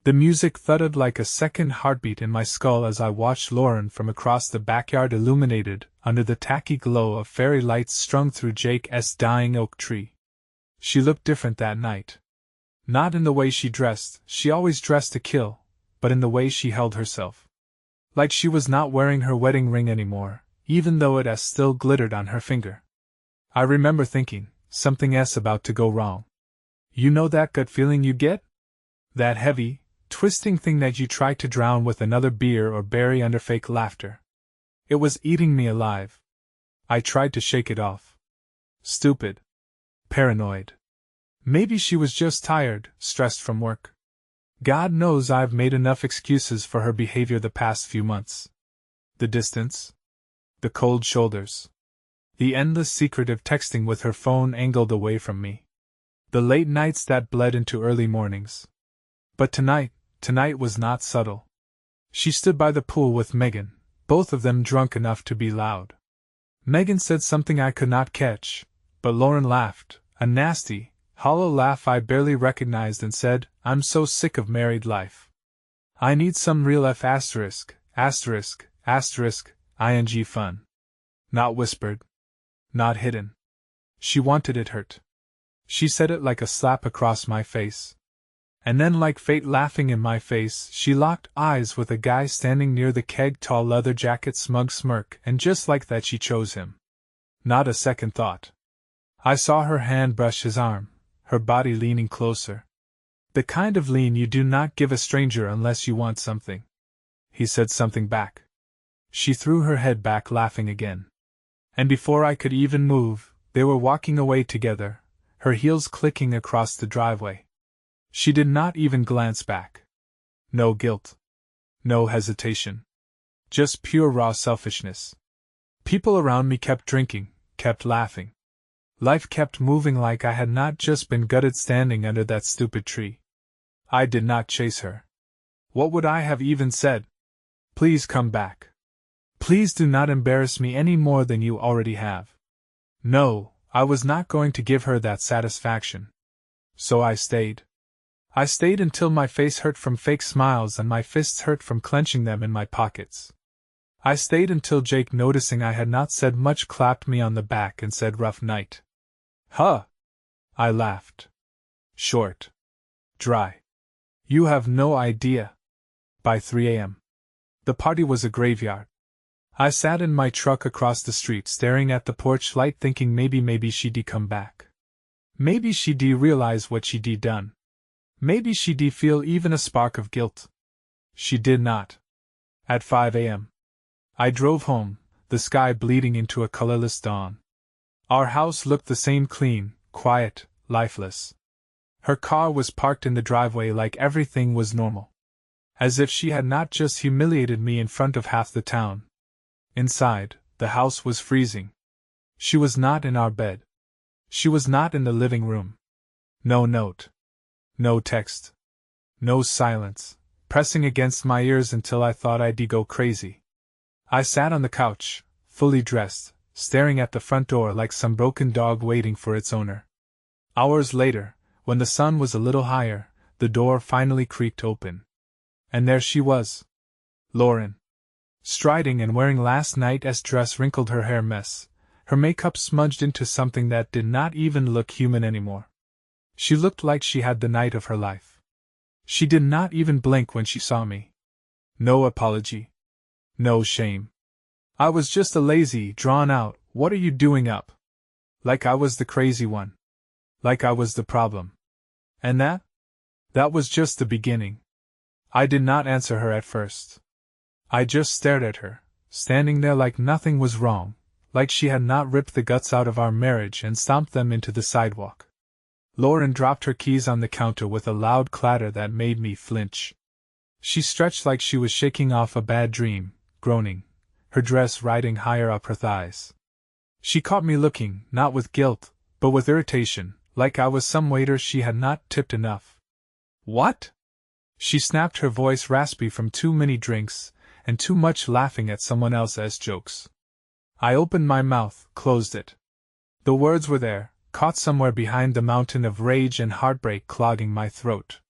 The music thudded like a second heartbeat in my skull as I watched Lauren from across the backyard, illuminated under the tacky glow of fairy lights strung through Jake's dying oak tree. She looked different that night. Not in the way she dressed, she always dressed to kill, but in the way she held herself. Like she was not wearing her wedding ring anymore, even though it still glittered on her finger. I remember thinking, something's about to go wrong. You know that gut feeling you get? That heavy, twisting thing that you try to drown with another beer or bury under fake laughter. It was eating me alive. I tried to shake it off. Stupid. Paranoid. Maybe she was just tired, stressed from work. God knows I've made enough excuses for her behavior the past few months. The distance. The cold shoulders. The endless secretive texting with her phone angled away from me. The late nights that bled into early mornings. But tonight was not subtle. She stood by the pool with Megan, both of them drunk enough to be loud. Megan said something I could not catch, but Lauren laughed, a nasty, hollow laugh I barely recognized, and said, "I'm so sick of married life. I need some real ing fun." Not whispered. Not hidden. She wanted it hurt. She said it like a slap across my face. And then, like fate laughing in my face, she locked eyes with a guy standing near the keg, tall leather jacket, smug smirk, and just like that she chose him. Not a second thought. I saw her hand brush his arm, her body leaning closer. The kind of lean you do not give a stranger unless you want something. He said something back. She threw her head back, laughing again. And before I could even move, they were walking away together, her heels clicking across the driveway. She did not even glance back. No guilt. No hesitation. Just pure raw selfishness. People around me kept drinking, kept laughing. Life kept moving like I had not just been gutted standing under that stupid tree. I did not chase her. What would I have even said? Please come back. Please do not embarrass me any more than you already have. No, I was not going to give her that satisfaction. So I stayed. I stayed until my face hurt from fake smiles and my fists hurt from clenching them in my pockets. I stayed until Jake, noticing I had not said much, clapped me on the back and said, "Rough night." Huh? I laughed. Short. Dry. You have no idea. By 3 a.m. The party was a graveyard. I sat in my truck across the street staring at the porch light, thinking maybe she'd come back. Maybe she'd realize what she'd done. Maybe she'd feel even a spark of guilt. She did not. At 5 a.m. I drove home, the sky bleeding into a colorless dawn. Our house looked the same, clean, quiet, lifeless. Her car was parked in the driveway like everything was normal. As if she had not just humiliated me in front of half the town. Inside, the house was freezing. She was not in our bed. She was not in the living room. No note. No text. No silence, pressing against my ears until I thought I'd go crazy. I sat on the couch, fully dressed, staring at the front door like some broken dog waiting for its owner. Hours later, when the sun was a little higher, the door finally creaked open. And there she was. Lauren. Striding and wearing last night's dress, wrinkled, her hair mess, her makeup smudged into something that did not even look human anymore. She looked like she had the night of her life. She did not even blink when she saw me. No apology. No shame. I was just a lazy, drawn-out, "What are you doing up?" Like I was the crazy one. Like I was the problem. And that was just the beginning. I did not answer her at first. I just stared at her, standing there like nothing was wrong, like she had not ripped the guts out of our marriage and stomped them into the sidewalk. Lauren dropped her keys on the counter with a loud clatter that made me flinch. She stretched like she was shaking off a bad dream, groaning, her dress riding higher up her thighs. She caught me looking, not with guilt, but with irritation, like I was some waiter she had not tipped enough. "What?" She snapped, her voice raspy from too many drinks and too much laughing at someone else's jokes. I opened my mouth, closed it. The words were there, caught somewhere behind the mountain of rage and heartbreak clogging my throat.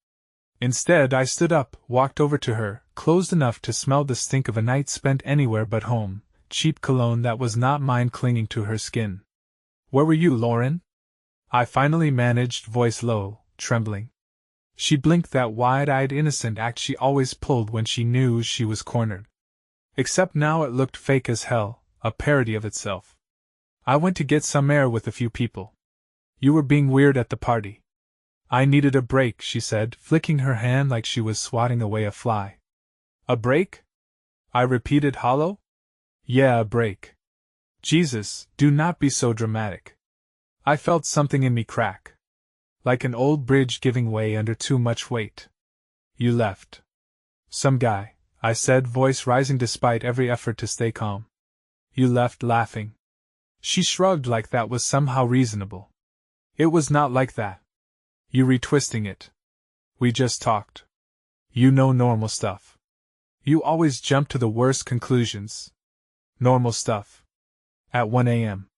Instead, I stood up, walked over to her, close enough to smell the stink of a night spent anywhere but home, cheap cologne that was not mine clinging to her skin. Where were you, Lauren? I finally managed, voice low, trembling. She blinked, that wide-eyed innocent act she always pulled when she knew she was cornered. Except now it looked fake as hell, a parody of itself. I went to get some air with a few people. You were being weird at the party. I needed a break, she said, flicking her hand like she was swatting away a fly. A break? I repeated, hollow. Yeah, a break. Jesus, do not be so dramatic. I felt something in me crack. Like an old bridge giving way under too much weight. You left. Some guy, I said, voice rising despite every effort to stay calm. You left laughing. She shrugged like that was somehow reasonable. It was not like that. You retwisting it. We just talked. You know normal stuff. You always jump to the worst conclusions. Normal stuff. At 1 a.m.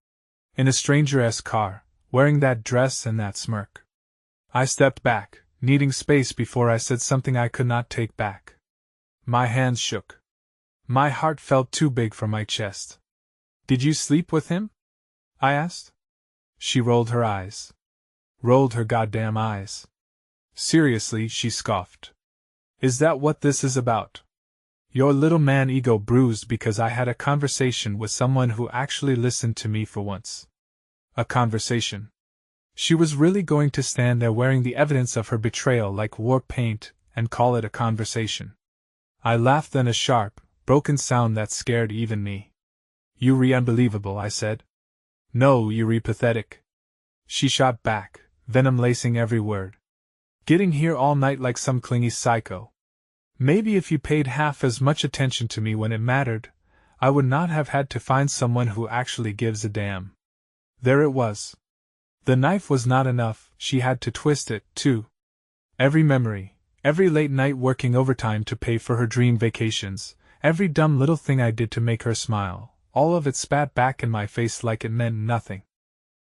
In a stranger-esque car, wearing that dress and that smirk. I stepped back, needing space before I said something I could not take back. My hands shook. My heart felt too big for my chest. Did you sleep with him? I asked. She rolled her eyes. Rolled her goddamn eyes. Seriously, she scoffed. Is that what this is about? Your little man ego bruised because I had a conversation with someone who actually listened to me for once. A conversation. She was really going to stand there wearing the evidence of her betrayal like war paint and call it a conversation. I laughed, then a sharp, broken sound that scared even me. You re-unbelievable, I said. No, you re-pathetic. She shot back, venom lacing every word. Getting here all night like some clingy psycho. Maybe if you paid half as much attention to me when it mattered, I would not have had to find someone who actually gives a damn. There it was. The knife was not enough, she had to twist it, too. Every memory, every late night working overtime to pay for her dream vacations, every dumb little thing I did to make her smile, all of it spat back in my face like it meant nothing.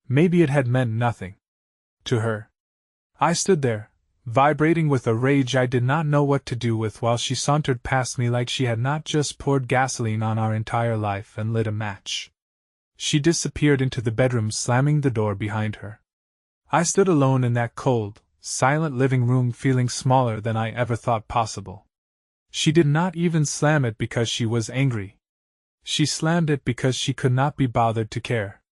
Maybe it had meant nothing. To her. I stood there, vibrating with a rage I did not know what to do with, while she sauntered past me like she had not just poured gasoline on our entire life and lit a match. She disappeared into the bedroom, slamming the door behind her. I stood alone in that cold, silent living room, feeling smaller than I ever thought possible. She did not even slam it because she was angry. She slammed it because she could not be bothered to care.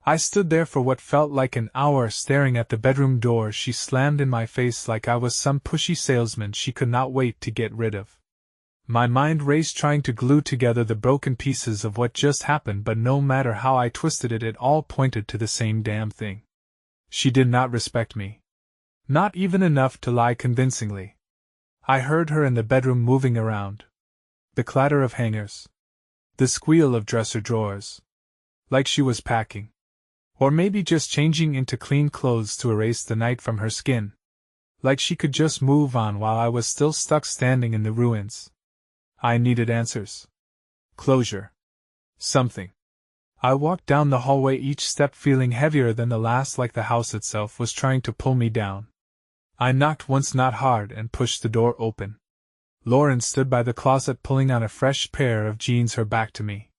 I stood there for what felt like an hour, staring at the bedroom door she slammed in my face like I was some pushy salesman she could not wait to get rid of. My mind raced, trying to glue together the broken pieces of what just happened, but no matter how I twisted it, it all pointed to the same damn thing. She did not respect me. Not even enough to lie convincingly. I heard her in the bedroom moving around. The clatter of hangers. The squeal of dresser drawers. Like she was packing. Or maybe just changing into clean clothes to erase the night from her skin. Like she could just move on while I was still stuck standing in the ruins. I needed answers. Closure. Something. I walked down the hallway, each step feeling heavier than the last, like the house itself was trying to pull me down. I knocked once, not hard, and pushed the door open. Lauren stood by the closet pulling on a fresh pair of jeans, her back to me.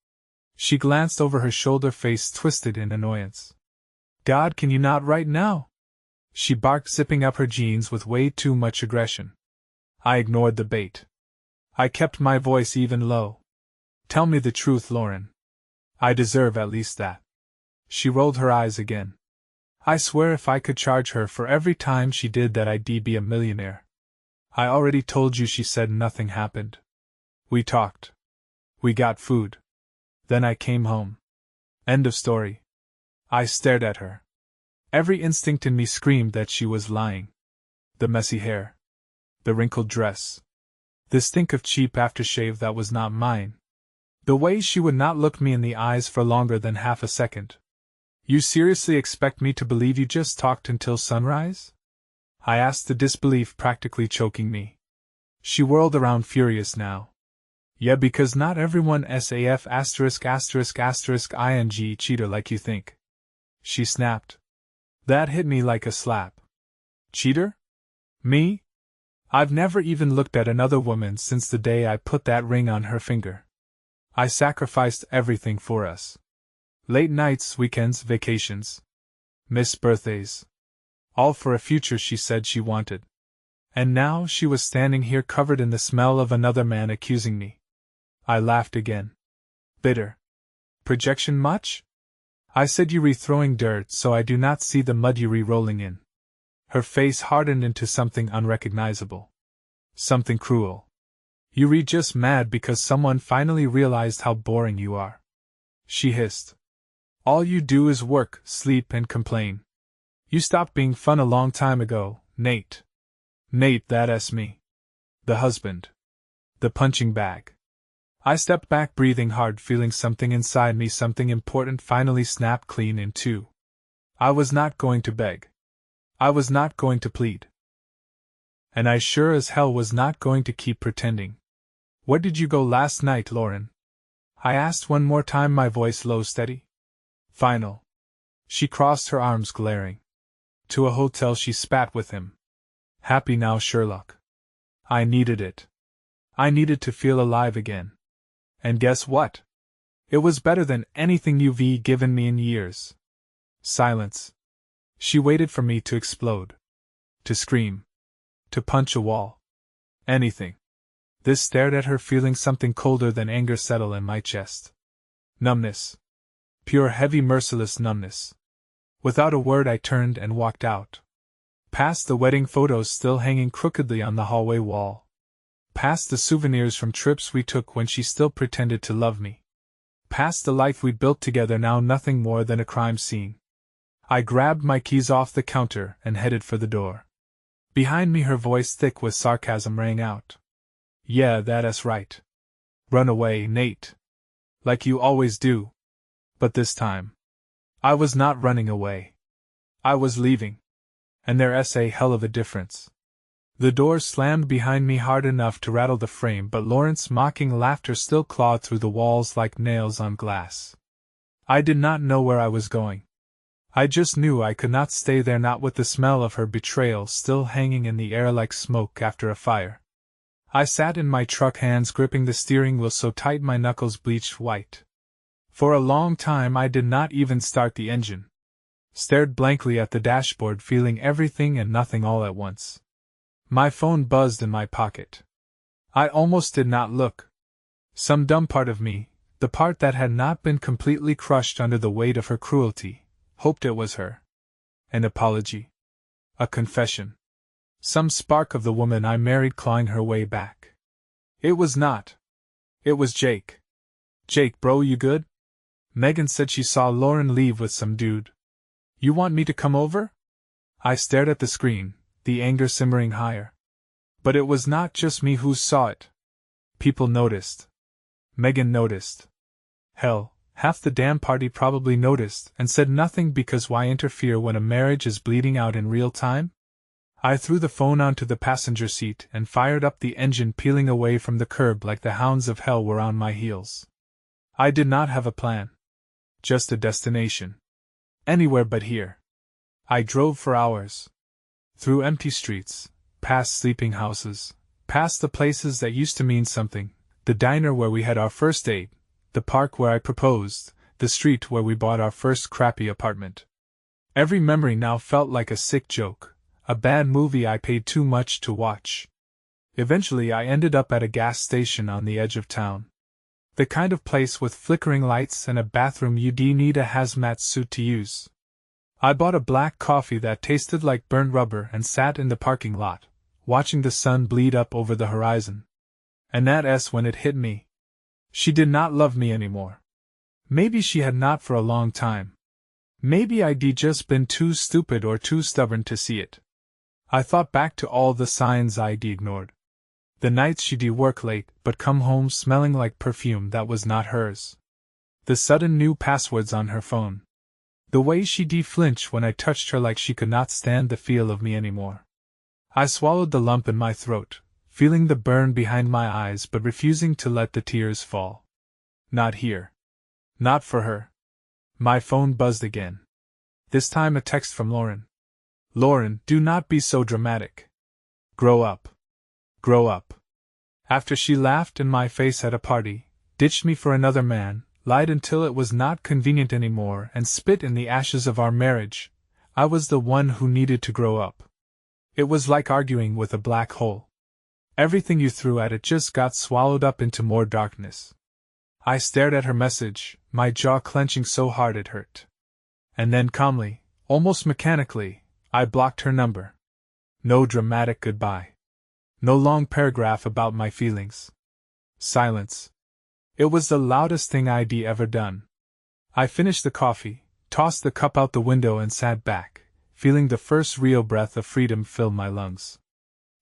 She glanced over her shoulder, face twisted in annoyance. God, can you not right now? She barked, zipping up her jeans with way too much aggression. I ignored the bait. I kept my voice even low. Tell me the truth, Lauren. I deserve at least that. She rolled her eyes again. I swear if I could charge her for every time she did that, I'd be a millionaire. I already told you, she said. Nothing happened. We talked. We got food. Then I came home. End of story. I stared at her. Every instinct in me screamed that she was lying. The messy hair. The wrinkled dress. The stink of cheap aftershave that was not mine. The way she would not look me in the eyes for longer than half a second. You seriously expect me to believe you just talked until sunrise? I asked, the disbelief practically choking me. She whirled around, furious now. Yeah, because not everyone SAF ****ing cheater like you think. She snapped. That hit me like a slap. Cheater? Me? I've never even looked at another woman since the day I put that ring on her finger. I sacrificed everything for us. Late nights, weekends, vacations. Missed birthdays. All for a future she said she wanted. And now she was standing here covered in the smell of another man accusing me. I laughed again. Bitter. Projection much? I said, you re-throwing dirt so I do not see the mud you re-rolling in. Her face hardened into something unrecognizable. Something cruel. You re just mad because someone finally realized how boring you are. She hissed. All you do is work, sleep, and complain. You stopped being fun a long time ago, Nate. Nate, that's me. The husband. The punching bag. I stepped back, breathing hard, feeling something inside me, something important, finally snapped clean in two. I was not going to beg. I was not going to plead. And I sure as hell was not going to keep pretending. Where did you go last night, Lauren? I asked one more time, my voice low, steady. Final. She crossed her arms, glaring. To a hotel, she spat with him. Happy now, Sherlock. I needed it. I needed to feel alive again. And guess what? It was better than anything you've given me in years. Silence. She waited for me to explode. To scream. To punch a wall. Anything. This stared at her, feeling something colder than anger settle in my chest. Numbness. Pure, heavy, merciless numbness. Without a word, I turned and walked out. Past the wedding photos still hanging crookedly on the hallway wall. Past the souvenirs from trips we took when she still pretended to love me. Past the life we built together, now nothing more than a crime scene. I grabbed my keys off the counter and headed for the door. Behind me, her voice thick with sarcasm rang out. Yeah, that's right. Run away, Nate. Like you always do. But this time, I was not running away. I was leaving. And there's a hell of a difference. The door slammed behind me hard enough to rattle the frame, but Lawrence's mocking laughter still clawed through the walls like nails on glass. I did not know where I was going. I just knew I could not stay there, not with the smell of her betrayal still hanging in the air like smoke after a fire. I sat in my truck, hands gripping the steering wheel so tight my knuckles bleached white. For a long time I did not even start the engine. Stared blankly at the dashboard, feeling everything and nothing all at once. My phone buzzed in my pocket. I almost did not look. Some dumb part of me, the part that had not been completely crushed under the weight of her cruelty, hoped it was her. An apology. A confession. Some spark of the woman I married clawing her way back. It was not. It was Jake. Jake, bro, you good? Megan said she saw Lauren leave with some dude. You want me to come over? I stared at the screen, the anger simmering higher. But it was not just me who saw it. People noticed. Megan noticed. Hell, half the damn party probably noticed and said nothing, because why interfere when a marriage is bleeding out in real time? I threw the phone onto the passenger seat and fired up the engine, peeling away from the curb like the hounds of hell were on my heels. I did not have a plan. Just a destination. Anywhere but here. I drove for hours. Through empty streets, past sleeping houses, past the places that used to mean something, the diner where we had our first date, the park where I proposed, the street where we bought our first crappy apartment. Every memory now felt like a sick joke, a bad movie I paid too much to watch. Eventually I ended up at a gas station on the edge of town. The kind of place with flickering lights and a bathroom you'd need a hazmat suit to use. I bought a black coffee that tasted like burnt rubber and sat in the parking lot, watching the sun bleed up over the horizon. And that's when it hit me. She did not love me anymore. Maybe she had not for a long time. Maybe I'd just been too stupid or too stubborn to see it. I thought back to all the signs I'd ignored. The nights she'd work late but come home smelling like perfume that was not hers. The sudden new passwords on her phone. The way she'd flinch when I touched her, like she could not stand the feel of me anymore. I swallowed the lump in my throat, feeling the burn behind my eyes but refusing to let the tears fall. Not here. Not for her. My phone buzzed again. This time a text from Lauren. Lauren, do not be so dramatic. Grow up. Grow up. After she laughed in my face at a party, ditched me for another man, lied until it was not convenient anymore, and spit in the ashes of our marriage, I was the one who needed to grow up. It was like arguing with a black hole. Everything you threw at it just got swallowed up into more darkness. I stared at her message, my jaw clenching so hard it hurt. And then calmly, almost mechanically, I blocked her number. No dramatic goodbye. No long paragraph about my feelings. Silence. It was the loudest thing I'd ever done. I finished the coffee, tossed the cup out the window and sat back, feeling the first real breath of freedom fill my lungs.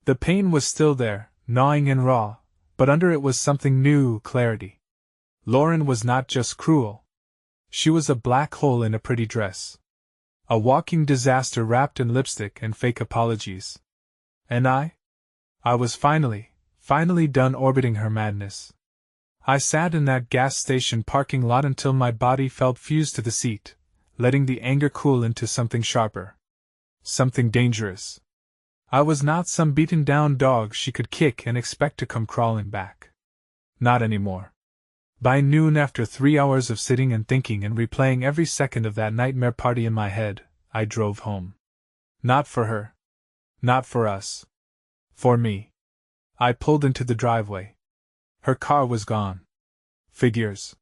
The pain was still there, gnawing and raw, but under it was something new, clarity. Lauren was not just cruel. She was a black hole in a pretty dress. A walking disaster wrapped in lipstick and fake apologies. And I was finally done orbiting her madness. I sat in that gas station parking lot until my body felt fused to the seat, letting the anger cool into something sharper. Something dangerous. I was not some beaten-down dog she could kick and expect to come crawling back. Not anymore. By noon, after 3 hours of sitting and thinking and replaying every second of that nightmare party in my head, I drove home. Not for her. Not for us. For me. I pulled into the driveway. Her car was gone. Figures.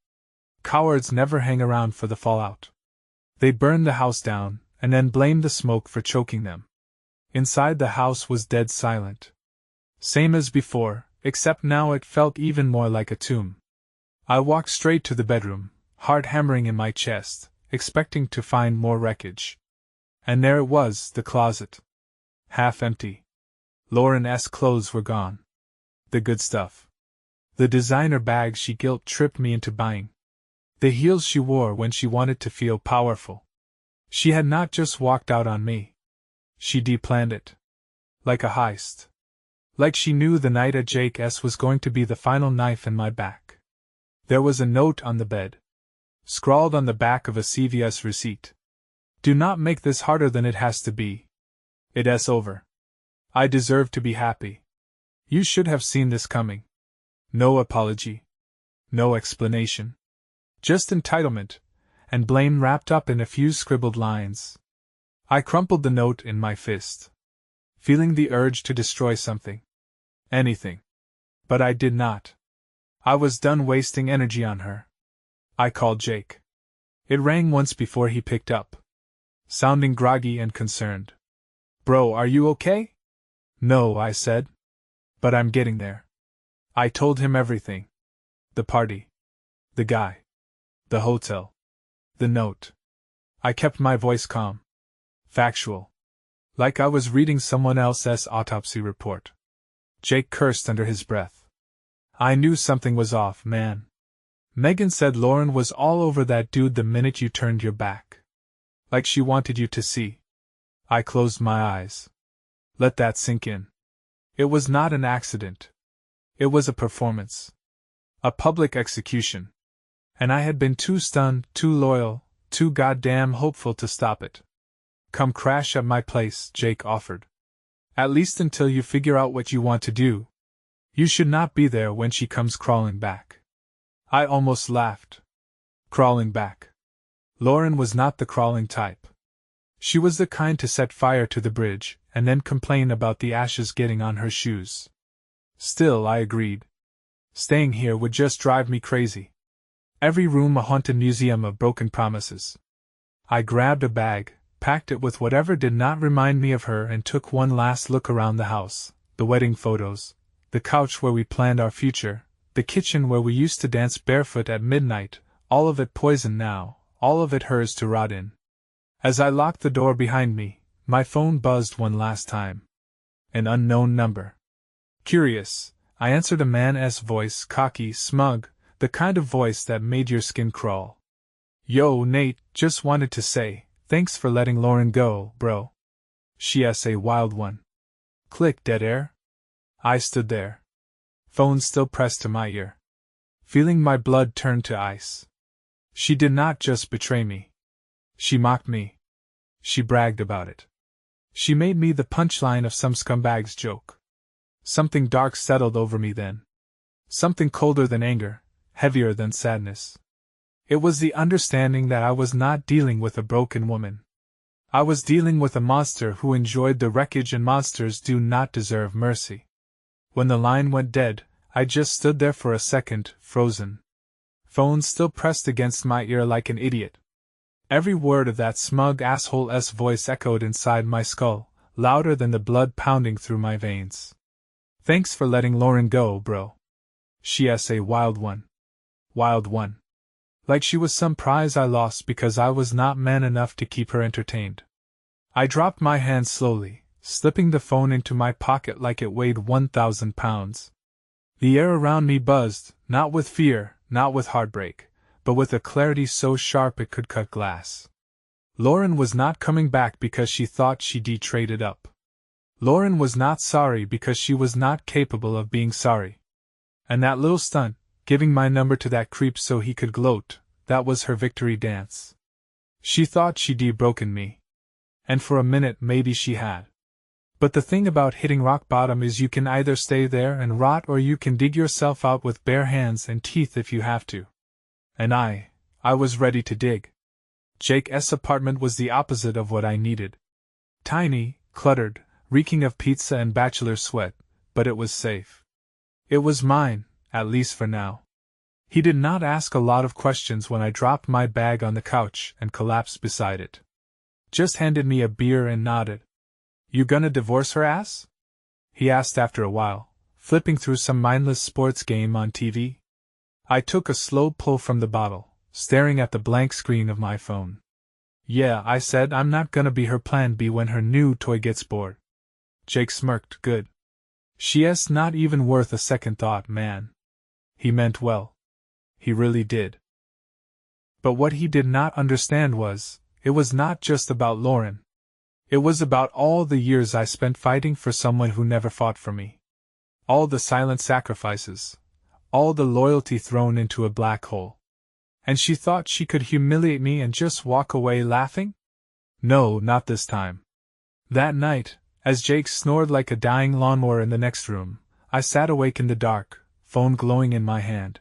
Cowards never hang around for the fallout. They burned the house down, and then blamed the smoke for choking them. Inside, the house was dead silent. Same as before, except now it felt even more like a tomb. I walked straight to the bedroom, heart hammering in my chest, expecting to find more wreckage. And there it was, the closet. Half empty. Lauren's clothes were gone. The good stuff. The designer bags she guilt-tripped me into buying. The heels she wore when she wanted to feel powerful. She had not just walked out on me. She deplanned it. Like a heist. Like she knew the night at Jake's was going to be the final knife in my back. There was a note on the bed. Scrawled on the back of a CVS receipt. Do not make this harder than it has to be. It's over. I deserve to be happy. You should have seen this coming. No apology. No explanation. Just entitlement, and blame wrapped up in a few scribbled lines. I crumpled the note in my fist, feeling the urge to destroy something. Anything. But I did not. I was done wasting energy on her. I called Jake. It rang once before he picked up, sounding groggy and concerned. Bro, are you okay? No, I said. But I'm getting there. I told him everything. The party. The guy. The hotel. The note. I kept my voice calm. Factual. Like I was reading someone else's autopsy report. Jake cursed under his breath. I knew something was off, man. Megan said Lauren was all over that dude the minute you turned your back. Like she wanted you to see. I closed my eyes. Let that sink in. It was not an accident. It was a performance. A public execution. And I had been too stunned, too loyal, too goddamn hopeful to stop it. Come crash at my place, Jake offered. At least until you figure out what you want to do. You should not be there when she comes crawling back. I almost laughed. Crawling back. Lauren was not the crawling type. She was the kind to set fire to the bridge, and then complain about the ashes getting on her shoes. Still, I agreed. Staying here would just drive me crazy. Every room a haunted museum of broken promises. I grabbed a bag, packed it with whatever did not remind me of her, and took one last look around the house. The wedding photos, the couch where we planned our future, the kitchen where we used to dance barefoot at midnight, all of it poisoned now, all of it hers to rot in. As I locked the door behind me, my phone buzzed one last time. An unknown number. Curious, I answered a man's voice, cocky, smug, the kind of voice that made your skin crawl. Yo, Nate, just wanted to say, thanks for letting Lauren go, bro. She's a wild one. Click, dead air. I stood there. Phone still pressed to my ear. Feeling my blood turn to ice. She did not just betray me. She mocked me. She bragged about it. She made me the punchline of some scumbag's joke. Something dark settled over me then. Something colder than anger, heavier than sadness. It was the understanding that I was not dealing with a broken woman. I was dealing with a monster who enjoyed the wreckage, and monsters do not deserve mercy. When the line went dead, I just stood there for a second, frozen. Phone still pressed against my ear like an idiot. Every word of that smug asshole's voice echoed inside my skull, louder than the blood pounding through my veins. Thanks for letting Lauren go, bro. She's a wild one. Wild one. Like she was some prize I lost because I was not man enough to keep her entertained. I dropped my hand slowly, slipping the phone into my pocket like it weighed 1,000 pounds. The air around me buzzed, not with fear, not with heartbreak, but with a clarity so sharp it could cut glass. Lauren was not coming back because she thought she'd traded up. Lauren was not sorry because she was not capable of being sorry. And that little stunt, giving my number to that creep so he could gloat, that was her victory dance. She thought she'd broken me. And for a minute maybe she had. But the thing about hitting rock bottom is you can either stay there and rot, or you can dig yourself out with bare hands and teeth if you have to. And I was ready to dig. Jake's apartment was the opposite of what I needed. Tiny, cluttered, reeking of pizza and bachelor sweat, but it was safe. It was mine, at least for now. He did not ask a lot of questions when I dropped my bag on the couch and collapsed beside it. Just handed me a beer and nodded. You gonna divorce her ass? He asked after a while, flipping through some mindless sports game on TV. I took a slow pull from the bottle, staring at the blank screen of my phone. Yeah, I said, I'm not gonna be her plan B when her new toy gets bored. Jake smirked. Good. She's not even worth a second thought, man. He meant well. He really did. But what he did not understand was, it was not just about Lauren. It was about all the years I spent fighting for someone who never fought for me. All the silent sacrifices. All the loyalty thrown into a black hole. And she thought she could humiliate me and just walk away laughing? No, not this time. That night, as Jake snored like a dying lawnmower in the next room, I sat awake in the dark, phone glowing in my hand.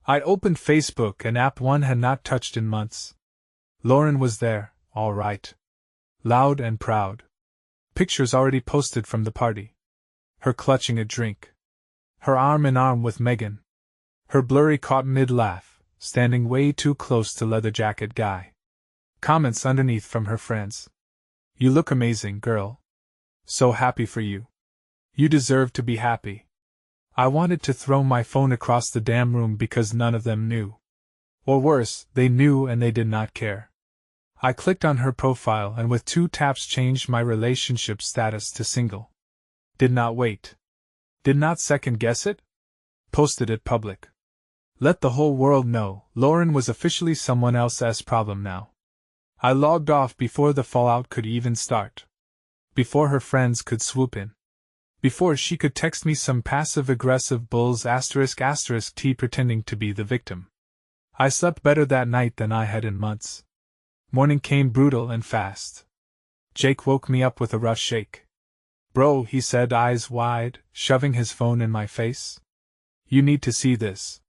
I'd opened Facebook, an app one had not touched in months. Lauren was there, all right. Loud and proud. Pictures already posted from the party. Her clutching a drink. Her arm in arm with Megan. Her blurry caught mid-laugh, standing way too close to leather jacket guy. Comments underneath from her friends. You look amazing, girl. So happy for you. You deserve to be happy. I wanted to throw my phone across the damn room because none of them knew. Or worse, they knew and they did not care. I clicked on her profile and with 2 taps changed my relationship status to single. Did not wait. Did not second guess it. Posted it public. Let the whole world know Lauren was officially someone else's problem now. I logged off before the fallout could even start. Before her friends could swoop in. Before she could text me some passive-aggressive bulls *** T pretending to be the victim. I slept better that night than I had in months. Morning came brutal and fast. Jake woke me up with a rough shake. Bro, he said, eyes wide, shoving his phone in my face. You need to see this.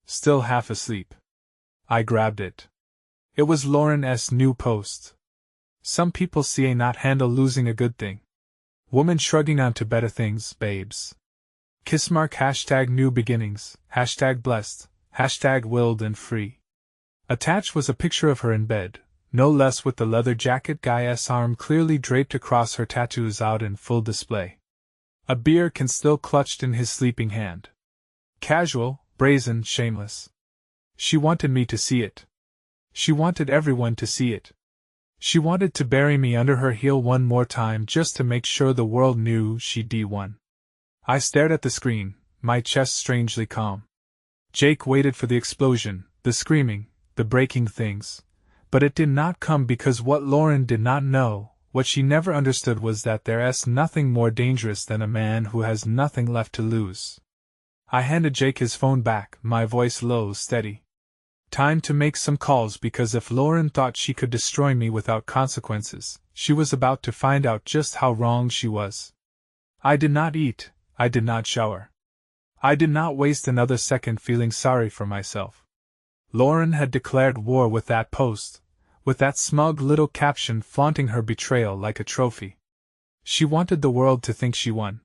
Still half asleep. I grabbed it. It was Lauren's new post. Some people see not handle losing a good thing. Woman shrugging on to better things, babes. Kiss mark #new beginnings, #blessed, #willed and free. Attached was a picture of her in bed, no less, with the leather jacket guy's arm clearly draped across her tattoos out in full display. A beer can still clutched in his sleeping hand. Casual, brazen, shameless. She wanted me to see it. She wanted everyone to see it. She wanted to bury me under her heel one more time just to make sure the world knew she'd won. I stared at the screen, my chest strangely calm. Jake waited for the explosion, the screaming, the breaking things. But it did not come because what Lauren did not know, what she never understood, was that there's nothing more dangerous than a man who has nothing left to lose. I handed Jake his phone back, my voice low, steady. Time to make some calls, because if Lauren thought she could destroy me without consequences, she was about to find out just how wrong she was. I did not eat. I did not shower. I did not waste another second feeling sorry for myself. Lauren had declared war with that post, with that smug little caption flaunting her betrayal like a trophy. She wanted the world to think she won.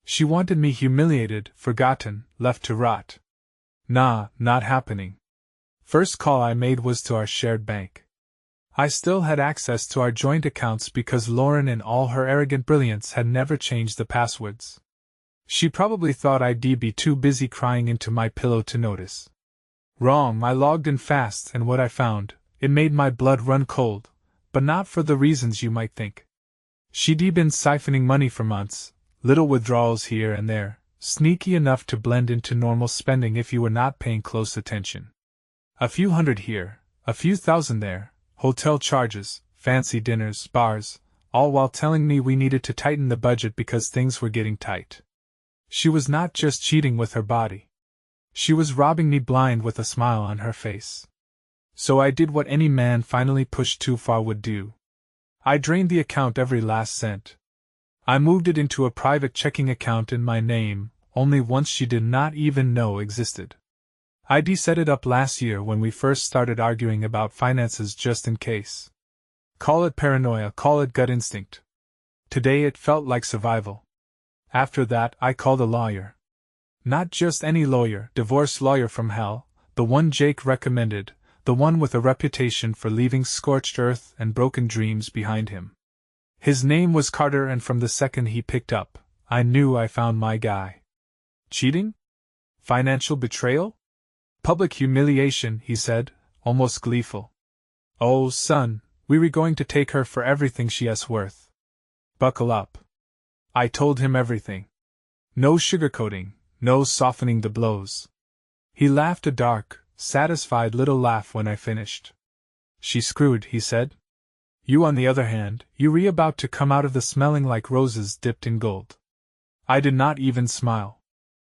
She wanted me humiliated, forgotten, left to rot. Nah, not happening. First call I made was to our shared bank. I still had access to our joint accounts because Lauren in all her arrogant brilliance had never changed the passwords. She probably thought I'd be too busy crying into my pillow to notice. Wrong, I logged in fast, and what I found, it made my blood run cold, but not for the reasons you might think. She'd been siphoning money for months, little withdrawals here and there, sneaky enough to blend into normal spending if you were not paying close attention. A few hundred here, a few thousand there, hotel charges, fancy dinners, bars, all while telling me we needed to tighten the budget because things were getting tight. She was not just cheating with her body. She was robbing me blind with a smile on her face. So I did what any man finally pushed too far would do. I drained the account every last cent. I moved it into a private checking account in my name, only once she did not even know existed. I'd set it up last year when we first started arguing about finances just in case. Call it paranoia, call it gut instinct. Today it felt like survival. After that, I called a lawyer. Not just any lawyer, divorce lawyer from hell, the one Jake recommended, the one with a reputation for leaving scorched earth and broken dreams behind him. His name was Carter, and from the second he picked up, I knew I found my guy. Cheating? Financial betrayal? Public humiliation, he said, almost gleeful. Oh, son, we were going to take her for everything she is worth. Buckle up. I told him everything. No sugarcoating, no softening the blows. He laughed a dark, satisfied little laugh when I finished. She's screwed, he said. You, on the other hand, you were about to come out of the smelling like roses dipped in gold. I did not even smile.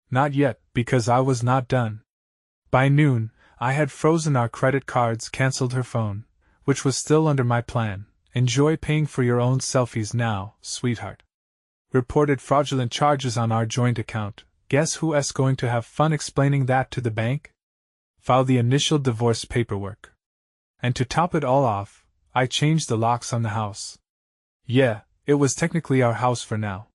Not yet, because I was not done. By noon, I had frozen our credit cards, cancelled her phone, which was still under my plan. Enjoy paying for your own selfies now, sweetheart. Reported fraudulent charges on our joint account. Guess who's going to have fun explaining that to the bank? Filed the initial divorce paperwork. And to top it all off, I changed the locks on the house. Yeah, it was technically our house for now.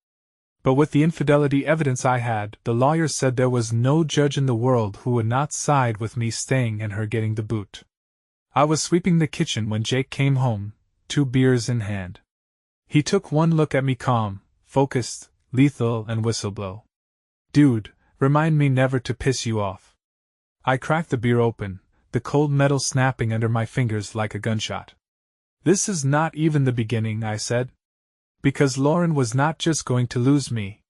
But with the infidelity evidence I had, the lawyer said there was no judge in the world who would not side with me staying and her getting the boot. I was sweeping the kitchen when Jake came home, 2 beers in hand. He took one look at me, calm, focused, lethal, and whistleblow. Dude, remind me never to piss you off. I cracked the beer open, the cold metal snapping under my fingers like a gunshot. This is not even the beginning, I said. Because Lauren was not just going to lose me.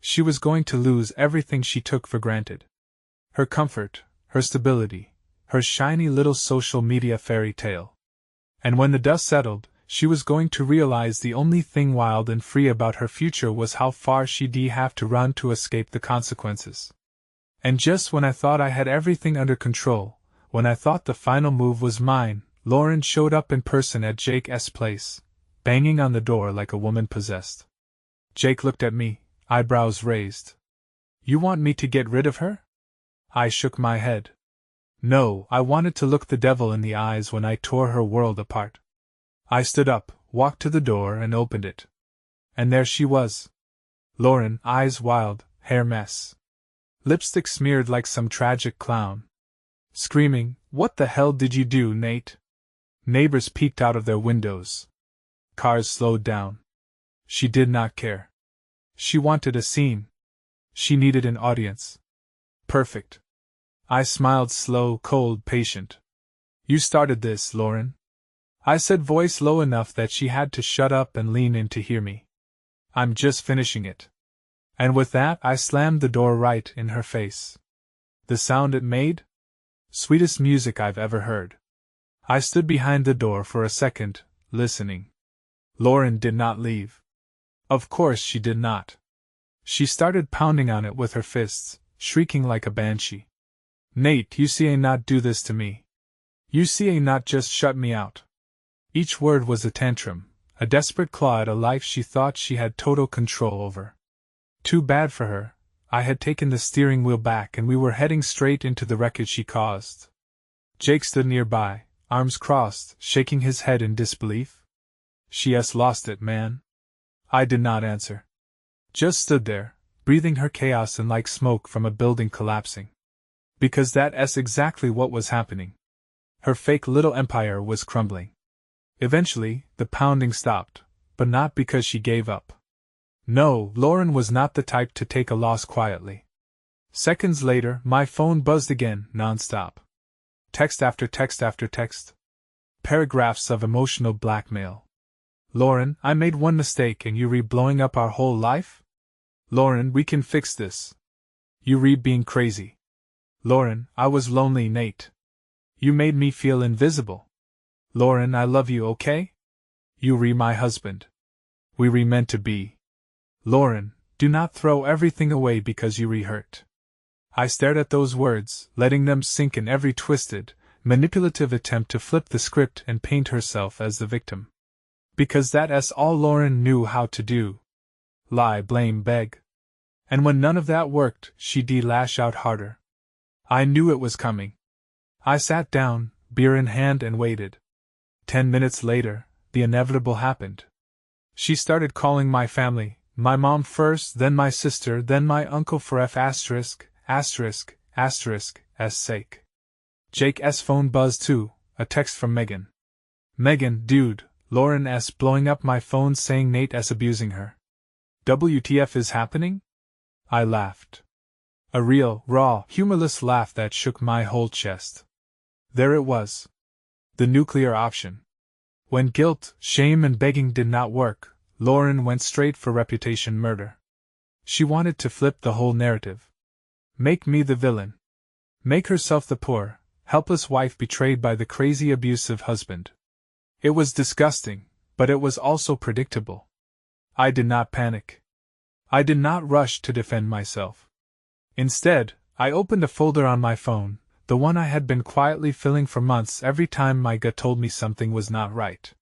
She was going to lose everything she took for granted. Her comfort, her stability, her shiny little social media fairy tale. And when the dust settled, she was going to realize the only thing wild and free about her future was how far she'd have to run to escape the consequences. And just when I thought I had everything under control, when I thought the final move was mine, Lauren showed up in person at Jake's place, banging on the door like a woman possessed. Jake looked at me, eyebrows raised. You want me to get rid of her? I shook my head. No, I wanted to look the devil in the eyes when I tore her world apart. I stood up, walked to the door, and opened it. And there she was. Lauren, eyes wild, hair mess. Lipstick smeared like some tragic clown. Screaming, "What the hell did you do, Nate?" Neighbors peeked out of their windows. Cars slowed down. She did not care. She wanted a scene. She needed an audience. Perfect. I smiled, slow, cold, patient. You started this, Lauren. I said, voice low enough that she had to shut up and lean in to hear me. I'm just finishing it. And with that, I slammed the door right in her face. The sound it made? Sweetest music I've ever heard. I stood behind the door for a second, listening. Lauren did not leave. Of course she did not. She started pounding on it with her fists, shrieking like a banshee. Nate, you see not do this to me. You see not just shut me out. Each word was a tantrum, a desperate claw at a life she thought she had total control over. Too bad for her. I had taken the steering wheel back and we were heading straight into the wreckage she caused. Jake stood nearby, arms crossed, shaking his head in disbelief. She's lost it, man. I did not answer. Just stood there, breathing her chaos in like smoke from a building collapsing. Because that's exactly what was happening. Her fake little empire was crumbling. Eventually, the pounding stopped, but not because she gave up. No, Lauren was not the type to take a loss quietly. Seconds later, my phone buzzed again, non-stop. Text after text after text. Paragraphs of emotional blackmail. Lauren, I made one mistake and you blowing up our whole life? Lauren, we can fix this. You being crazy. Lauren, I was lonely, Nate. You made me feel invisible. Lauren, I love you, okay? You my husband. We meant to be. Lauren, do not throw everything away because you hurt. I stared at those words, letting them sink in every twisted, manipulative attempt to flip the script and paint herself as the victim. Because that's all Lauren knew how to do. Lie, blame, beg. And when none of that worked, she'd lash out harder. I knew it was coming. I sat down, beer in hand, and waited. 10 minutes later, the inevitable happened. She started calling my family, my mom first, then my sister, then my uncle for s sake. Jake's phone buzzed too, a text from Megan. Megan, dude, Lauren S. blowing up my phone saying Nate S. abusing her. WTF is happening? I laughed. A real, raw, humorless laugh that shook my whole chest. There it was. The nuclear option. When guilt, shame, and begging did not work, Lauren went straight for reputation murder. She wanted to flip the whole narrative. Make me the villain. Make herself the poor, helpless wife betrayed by the crazy, abusive husband. It was disgusting, but it was also predictable. I did not panic. I did not rush to defend myself. Instead, I opened a folder on my phone, the one I had been quietly filling for months every time my gut told me something was not right.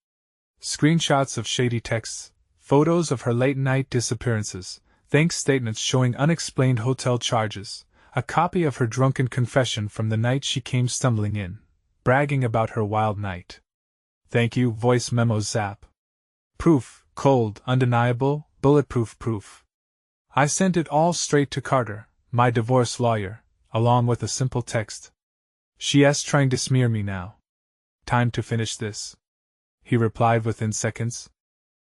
Screenshots of shady texts, photos of her late-night disappearances, thanks statements showing unexplained hotel charges, a copy of her drunken confession from the night she came stumbling in, bragging about her wild night. Thank you, voice memos zap. Proof, cold, undeniable, bulletproof proof. I sent it all straight to Carter, my divorce lawyer, along with a simple text. She's trying to smear me now. Time to finish this. He replied within seconds.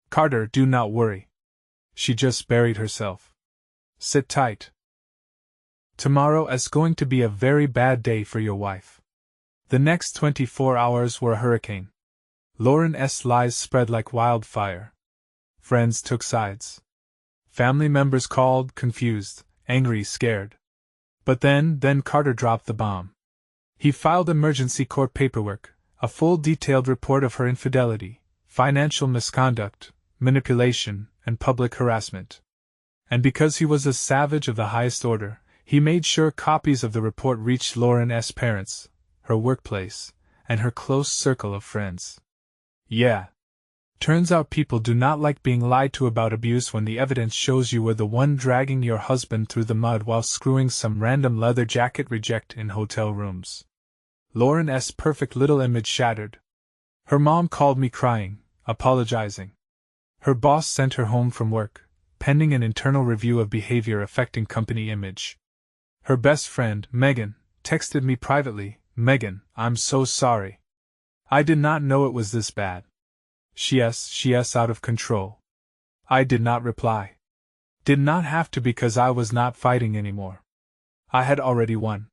Carter, do not worry. She just buried herself. Sit tight. Tomorrow is going to be a very bad day for your wife. The next 24 hours were a hurricane. Lauren's lies spread like wildfire. Friends took sides. Family members called, confused, angry, scared. But then Carter dropped the bomb. He filed emergency court paperwork, a full detailed report of her infidelity, financial misconduct, manipulation, and public harassment. And because he was a savage of the highest order, he made sure copies of the report reached Lauren's parents, her workplace, and her close circle of friends. Yeah. Turns out people do not like being lied to about abuse when the evidence shows you were the one dragging your husband through the mud while screwing some random leather jacket reject in hotel rooms. Lauren's perfect little image shattered. Her mom called me crying, apologizing. Her boss sent her home from work, pending an internal review of behavior affecting company image. Her best friend, Megan, texted me privately, Megan, I'm so sorry. I did not know it was this bad. She's out of control. I did not reply. Did not have to because I was not fighting anymore. I had already won.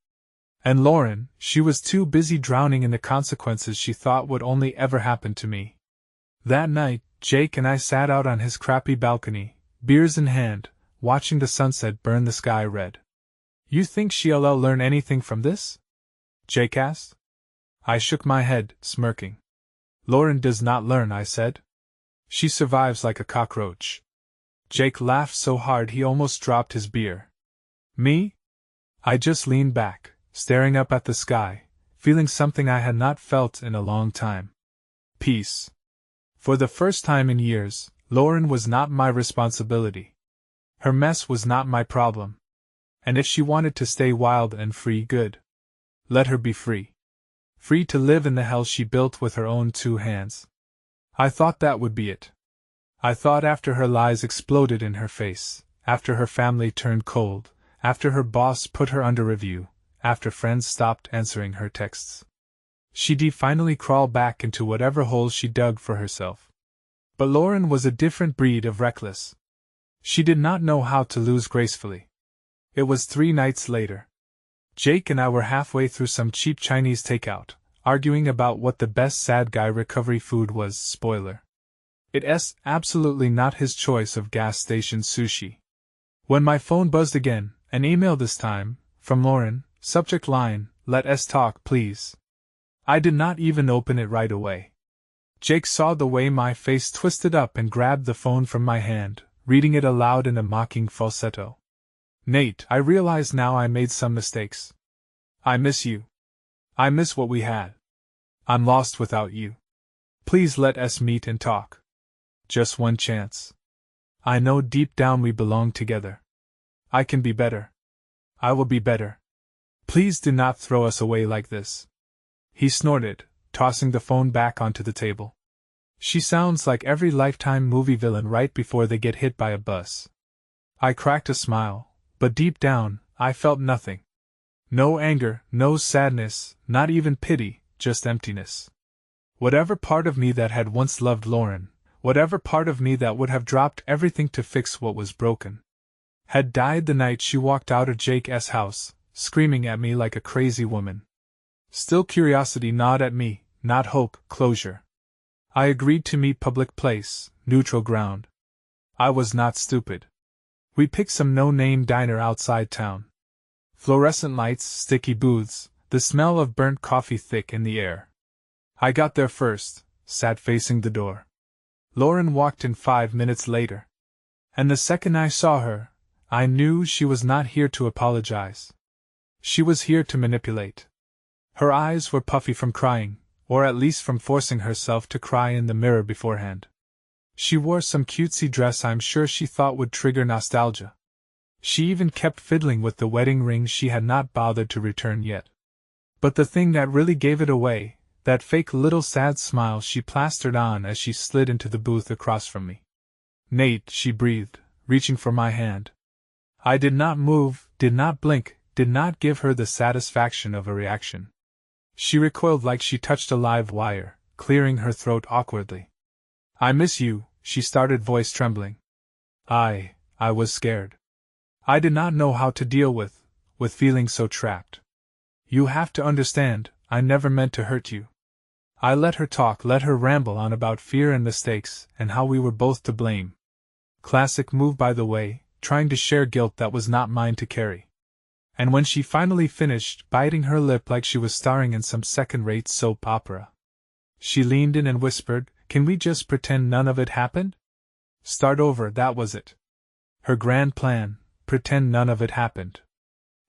And Lauren, she was too busy drowning in the consequences she thought would only ever happen to me. That night, Jake and I sat out on his crappy balcony, beers in hand, watching the sunset burn the sky red. You think she'll learn anything from this? Jake asked. I shook my head, smirking. Lauren does not learn, I said. She survives like a cockroach. Jake laughed so hard he almost dropped his beer. Me? I just leaned back, staring up at the sky, feeling something I had not felt in a long time. Peace. For the first time in years, Lauren was not my responsibility. Her mess was not my problem. And if she wanted to stay wild and free, good. Let her be free. Free to live in the hell she built with her own 2 hands. I thought that would be it. I thought after her lies exploded in her face, after her family turned cold, after her boss put her under review, after friends stopped answering her texts, she'd finally crawl back into whatever hole she dug for herself. But Lauren was a different breed of reckless. She did not know how to lose gracefully. It was 3 nights later. Jake and I were halfway through some cheap Chinese takeout, arguing about what the best sad guy recovery food was. Spoiler. It's absolutely not his choice of gas station sushi. When my phone buzzed again, an email this time, from Lauren, subject line, "Let us talk, please." I did not even open it right away. Jake saw the way my face twisted up and grabbed the phone from my hand, reading it aloud in a mocking falsetto. "Nate, I realize now I made some mistakes. I miss you. I miss what we had. I'm lost without you. Please let us meet and talk. Just one chance. I know deep down we belong together. I can be better. I will be better. Please do not throw us away like this." He snorted, tossing the phone back onto the table. "She sounds like every Lifetime movie villain right before they get hit by a bus." I cracked a smile, but deep down, I felt nothing. No anger, no sadness, not even pity, just emptiness. Whatever part of me that had once loved Lauren, whatever part of me that would have dropped everything to fix what was broken, had died the night she walked out of Jake's house, screaming at me like a crazy woman. Still curiosity gnawed at me, not hope, closure. I agreed to meet public place, neutral ground. I was not stupid. We picked some no-name diner outside town. Fluorescent lights, sticky booths, the smell of burnt coffee thick in the air. I got there first, sat facing the door. Lauren walked in 5 minutes later. And the second I saw her, I knew she was not here to apologize. She was here to manipulate. Her eyes were puffy from crying, or at least from forcing herself to cry in the mirror beforehand. She wore some cutesy dress I'm sure she thought would trigger nostalgia. She even kept fiddling with the wedding ring she had not bothered to return yet. But the thing that really gave it away, that fake little sad smile she plastered on as she slid into the booth across from me. "Nate," she breathed, reaching for my hand. I did not move, did not blink, did not give her the satisfaction of a reaction. She recoiled like she touched a live wire, clearing her throat awkwardly. "I miss you," she started, voice trembling. I was scared. I did not know how to deal with feeling so trapped. "You have to understand, I never meant to hurt you." I let her talk, let her ramble on about fear and mistakes, and how we were both to blame. Classic move, by the way, trying to share guilt that was not mine to carry. And when she finally finished, biting her lip like she was starring in some second-rate soap opera, she leaned in and whispered, "Can we just pretend none of it happened? Start over, that was it." Her grand plan, pretend none of it happened.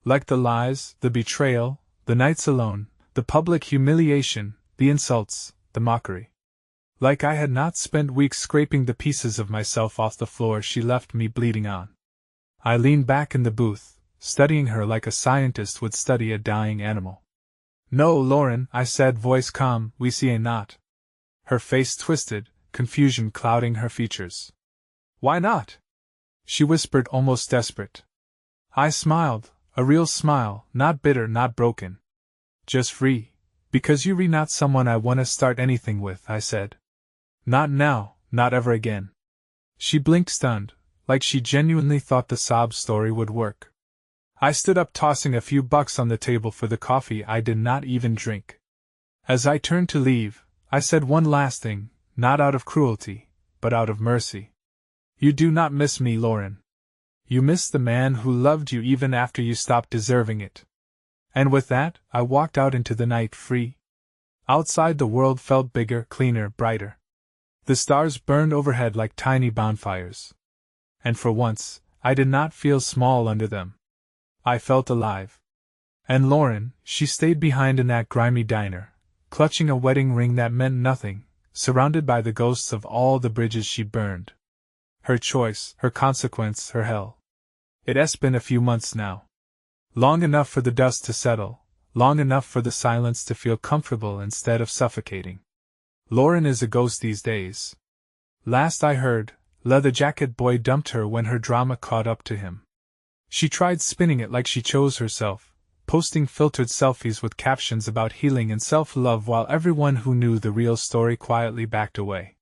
Like the lies, the betrayal, the nights alone, the public humiliation, the insults, the mockery. Like I had not spent weeks scraping the pieces of myself off the floor she left me bleeding on. I leaned back in the booth, studying her like a scientist would study a dying animal. "No, Lauren," I said, voice calm, "we see not." Her face twisted, confusion clouding her features. "Why not?" she whispered, almost desperate. I smiled, a real smile, not bitter, not broken. "Just free. Because you re not someone I wanna start anything with," I said. "Not now, not ever again." She blinked stunned, like she genuinely thought the sob story would work. I stood up, tossing a few bucks on the table for the coffee I did not even drink. As I turned to leave, I said one last thing, not out of cruelty, but out of mercy. "You do not miss me, Lauren. You miss the man who loved you even after you stopped deserving it." And with that, I walked out into the night, free. Outside the world felt bigger, cleaner, brighter. The stars burned overhead like tiny bonfires. And for once, I did not feel small under them. I felt alive. And Lauren, she stayed behind in that grimy diner, clutching a wedding ring that meant nothing, surrounded by the ghosts of all the bridges she burned. Her choice, her consequence, her hell. It's been a few months now. Long enough for the dust to settle, long enough for the silence to feel comfortable instead of suffocating. Lauren is a ghost these days. Last I heard, Leather Jacket Boy dumped her when her drama caught up to him. She tried spinning it like she chose herself, posting filtered selfies with captions about healing and self-love while everyone who knew the real story quietly backed away.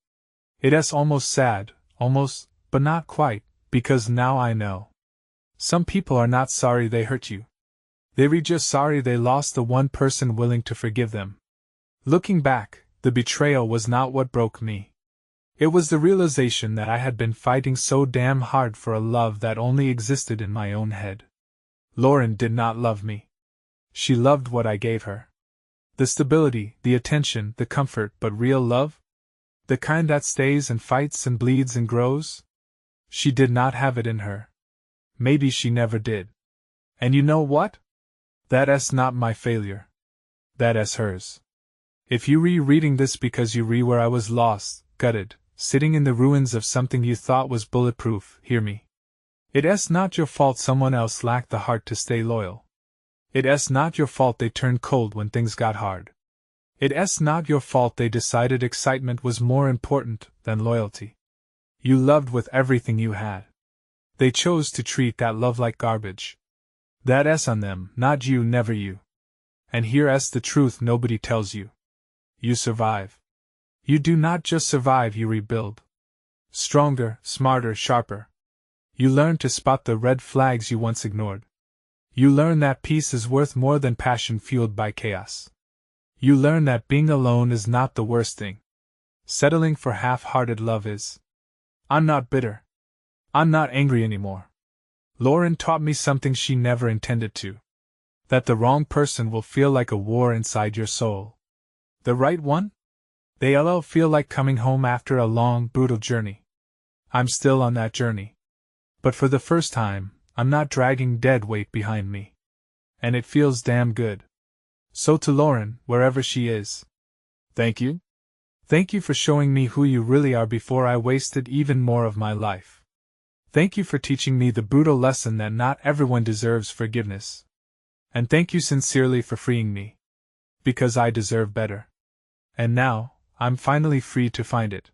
It's almost sad, almost, but not quite, because now I know. Some people are not sorry they hurt you. They're just sorry they lost the one person willing to forgive them. Looking back, the betrayal was not what broke me. It was the realization that I had been fighting so damn hard for a love that only existed in my own head. Lauren did not love me. She loved what I gave her. The stability, the attention, the comfort, but real love? The kind that stays and fights and bleeds and grows? She did not have it in her. Maybe she never did. And you know what? That's not my failure. That's hers. If you rereading this because you where I was lost, gutted, sitting in the ruins of something you thought was bulletproof, hear me. It's not your fault someone else lacked the heart to stay loyal. It's not your fault they turned cold when things got hard. It's not your fault they decided excitement was more important than loyalty. You loved with everything you had. They chose to treat that love like garbage. That's on them, not you, never you. And here's the truth nobody tells you. You survive. You do not just survive, you rebuild. Stronger, smarter, sharper. You learn to spot the red flags you once ignored. You learn that peace is worth more than passion fueled by chaos. You learn that being alone is not the worst thing. Settling for half-hearted love is. I'm not bitter. I'm not angry anymore. Lauren taught me something she never intended to. That the wrong person will feel like a war inside your soul. The right one? They'll feel like coming home after a long, brutal journey. I'm still on that journey. But for the first time, I'm not dragging dead weight behind me. And it feels damn good. So to Lauren, wherever she is. Thank you. Thank you for showing me who you really are before I wasted even more of my life. Thank you for teaching me the brutal lesson that not everyone deserves forgiveness. And thank you sincerely for freeing me. Because I deserve better. And now, I'm finally free to find it.